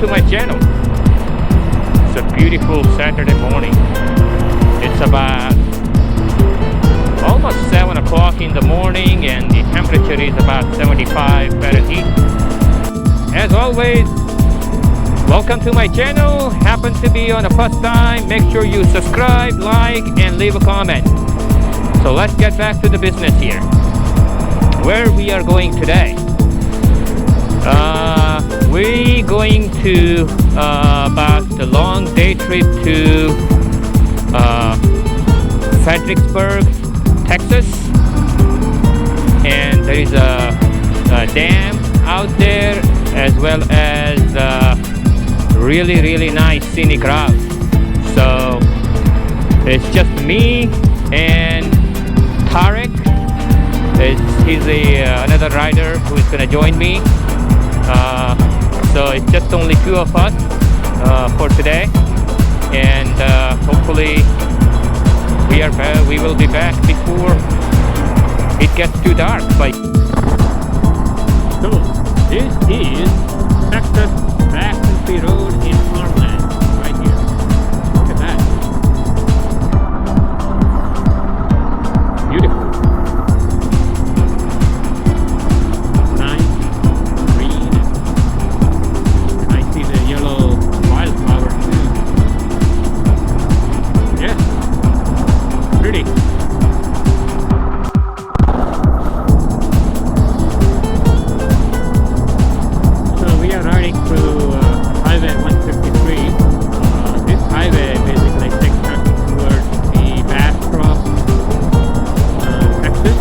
to my channel. It's a beautiful Saturday morning. It's about almost 7 o'clock in the morning and the temperature is about 75 Fahrenheit. As always, welcome to my channel. Happen to be on the first time, make sure you subscribe, like, and leave a comment. So let's get back to the business here. Where we are going today? We're going to about the long day trip to Fredericksburg, Texas, and there is a dam out there, as well as really nice scenic route. So it's just me and Tarek. He's another rider who is going to join me. So it's just only two of us for today, and hopefully we will be back before it gets too dark. So this is Texas backcountry road in farmland right here. Look at that. Beautiful. Nice, green. And I see the yellow wildflower too. Yeah, pretty. So we are riding through Highway 153. This highway basically takes us towards the Bastrop, Texas.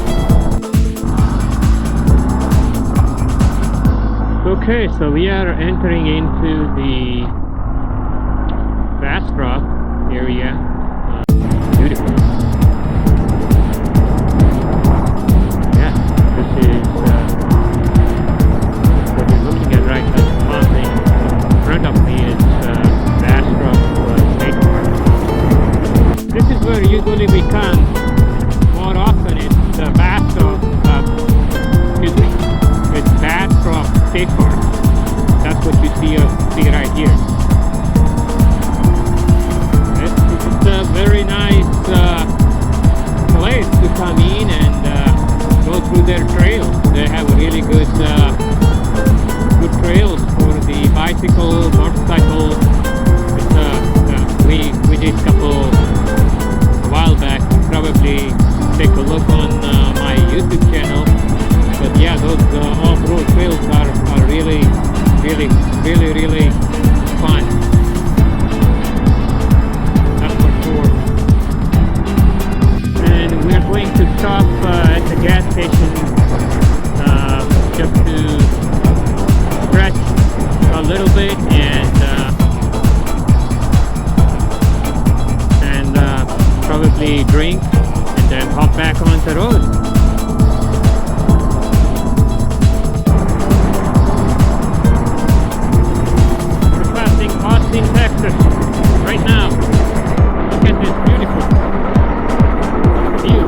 Okay, so we are entering into the Bastrop area. Beautiful. Yeah, this is what you're looking at right now. Passing in front of me is Bastrop State Park. This is where usually we come more often. It's Bastrop, it's Bastrop State Park. That's what you see right here. This is a very nice place to come in and go through their trails. They have really good trails for the bicycle, motorcycle. We did a couple a while back. Probably take a look on my YouTube channel. But yeah, those off-road trails are really fun. That's for sure. And we're going to stop at the gas station just to stretch a little bit and probably drink and then hop back on the road. We're passing Austin, Texas right now. Look at this beautiful view.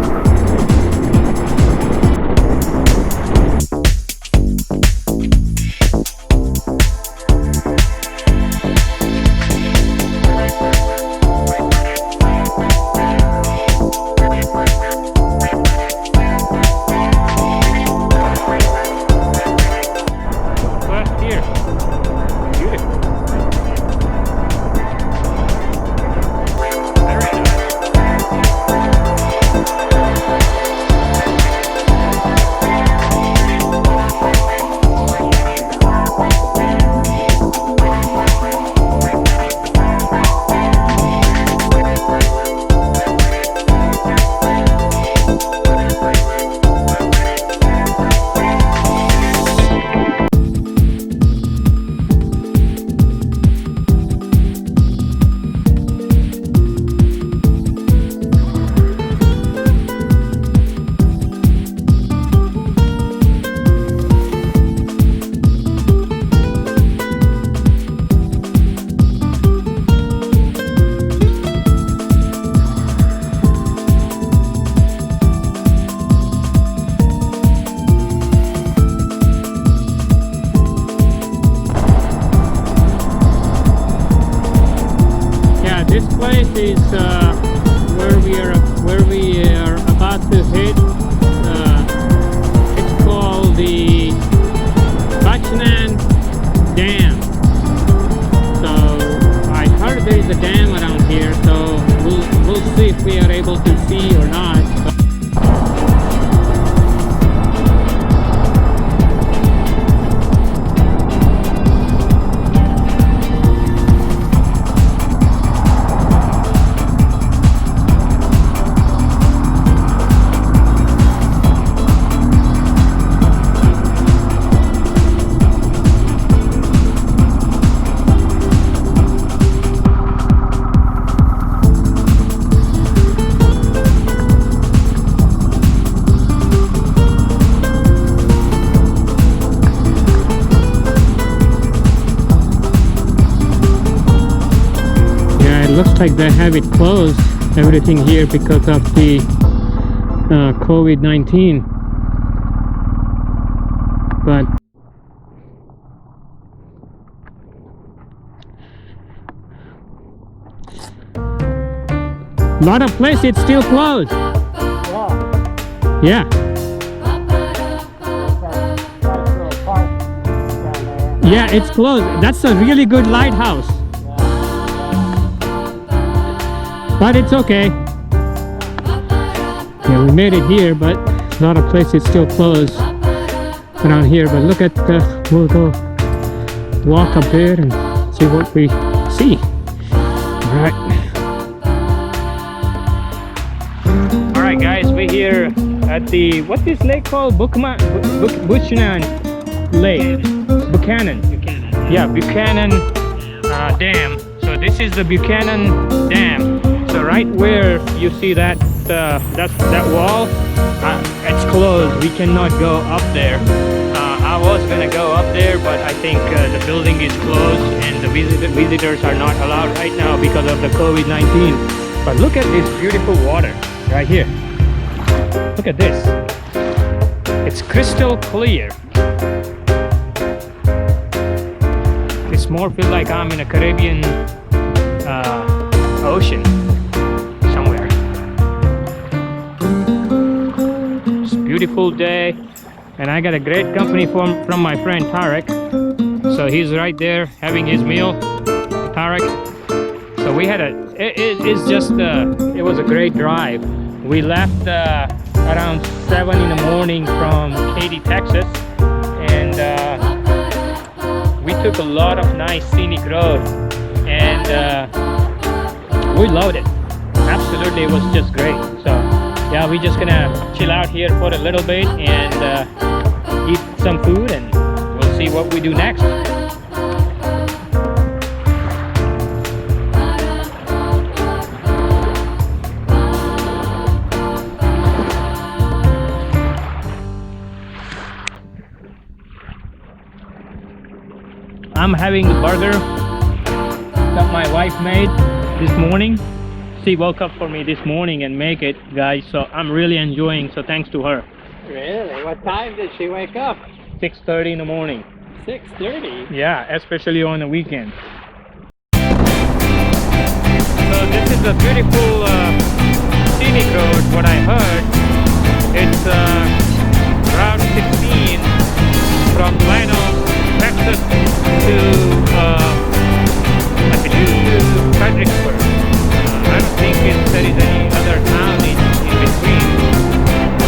like they have it closed, everything here, because of the COVID-19. But a lot of places it's still closed. Yeah. Yeah, it's closed. That's a really good lighthouse. But it's okay. Yeah, we made it here, but a lot of places still closed around here. But look at we'll go walk up here and see what we see. Alright. Alright guys, we're here at the, what's this lake called? Buchanan Lake. Buchanan. Yeah, Buchanan Dam. So this is the Buchanan Dam. So right where you see that that wall, it's closed. We cannot go up there. I was gonna go up there, but I think the building is closed and the visitors are not allowed right now because of the COVID-19. But look at this beautiful water right here. Look at this. It's crystal clear. It's more feel like I'm in a Caribbean ocean somewhere. It's a beautiful day, and I got a great company from my friend Tarek. So he's right there having his meal, Tarek. So we had it's just it was a great drive. We left around 7 in the morning from Katy, Texas, and we took a lot of nice scenic road, and we loved it. Absolutely, it was just great. So yeah, we're just gonna chill out here for a little bit and eat some food, and we'll see what we do next. I'm having the burger that my wife made this morning. She woke up for me this morning and make it, guys, so I'm really enjoying, so thanks to her. Really? What time did she wake up? 6:30 in the morning. 6:30? Yeah, especially on the weekend. So this is a beautiful scenic road, what I heard. It's Route 16 from Plano, Texas to I believe to Fredericksburg. I don't think there is any other town in between,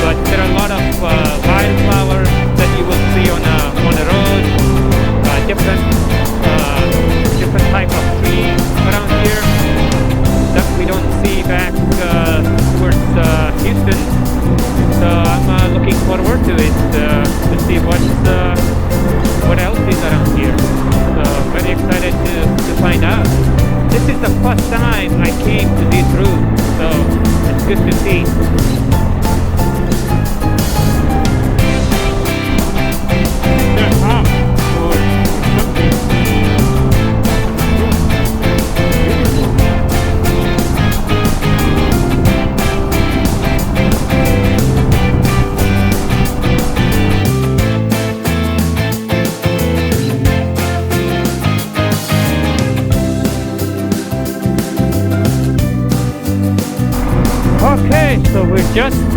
but there are a lot of wildflowers that you will see on the road, different type of trees around here that we don't see back towards Houston. So I'm looking forward to it to see what else is around here. So very excited to find out. This is the first time I came to this route, so it's good to see. They're up or something. Okay, so we just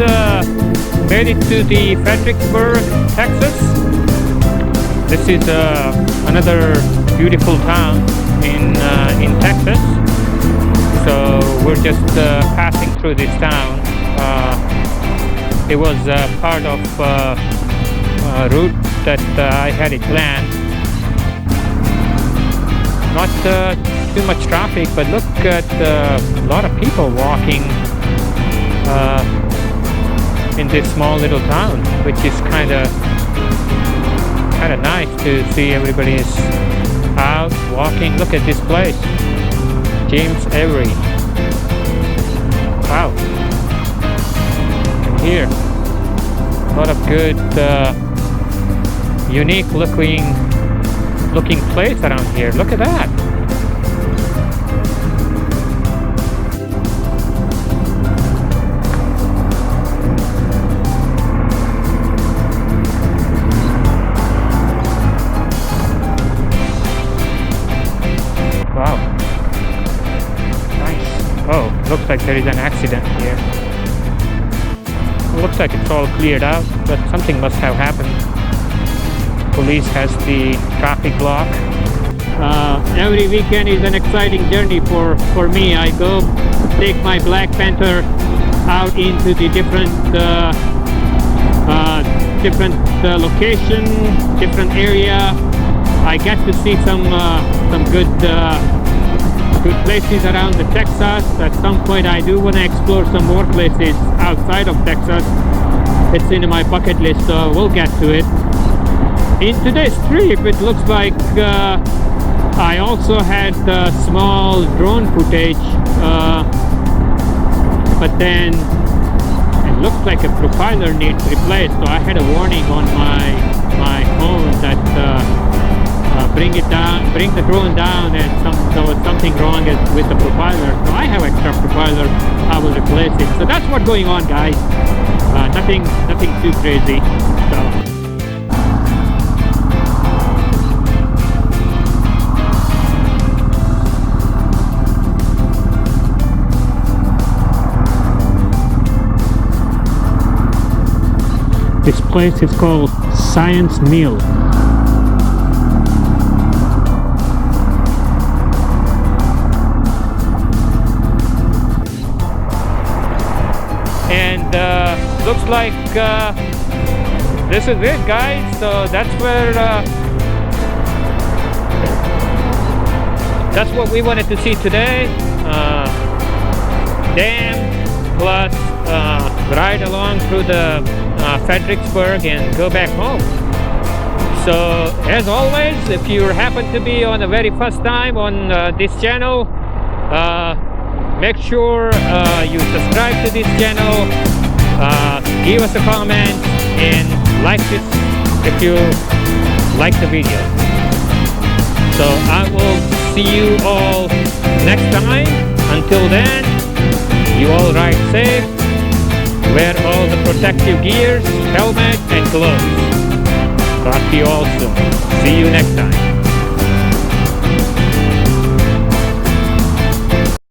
made it to the Fredericksburg, Texas. This is another beautiful town in Texas. So we're just passing through this town. It was part of a route that I had it planned. Not too much traffic, but look at a lot of people walking in this small little town, which is kind of nice to see. Everybody is out walking. Look at this place, James Avery. Wow. And here, a lot of good, unique looking place around here. Look at that. like there is an accident here. It looks like it's all cleared out, but something must have happened. Police has the traffic block. Every weekend is an exciting journey for me. I go take my Black Panther out into the different location, different area. I get to see some good places around the Texas. At some point I do want to explore some more places outside of Texas. It's in my bucket list, so we'll get to it. In today's trip, it looks like I also had small drone footage, but then it looks like a profiler needs replaced, so I had a warning on my phone that bring the drone down, and there was something wrong with the profiler. So I have extra profiler, I will replace it. So that's what's going on, guys. Nothing too crazy. So. This place is called Science Mill. And looks like this is it, guys. So that's where that's what we wanted to see today. Dam plus ride along through the Fredericksburg and go back home. So as always, if you happen to be on the very first time on this channel, make sure you subscribe to this channel, give us a comment, and like it if you like the video. So I will see you all next time. Until then, you all ride safe, wear all the protective gears, helmet and gloves. Talk to you all soon. See you next time.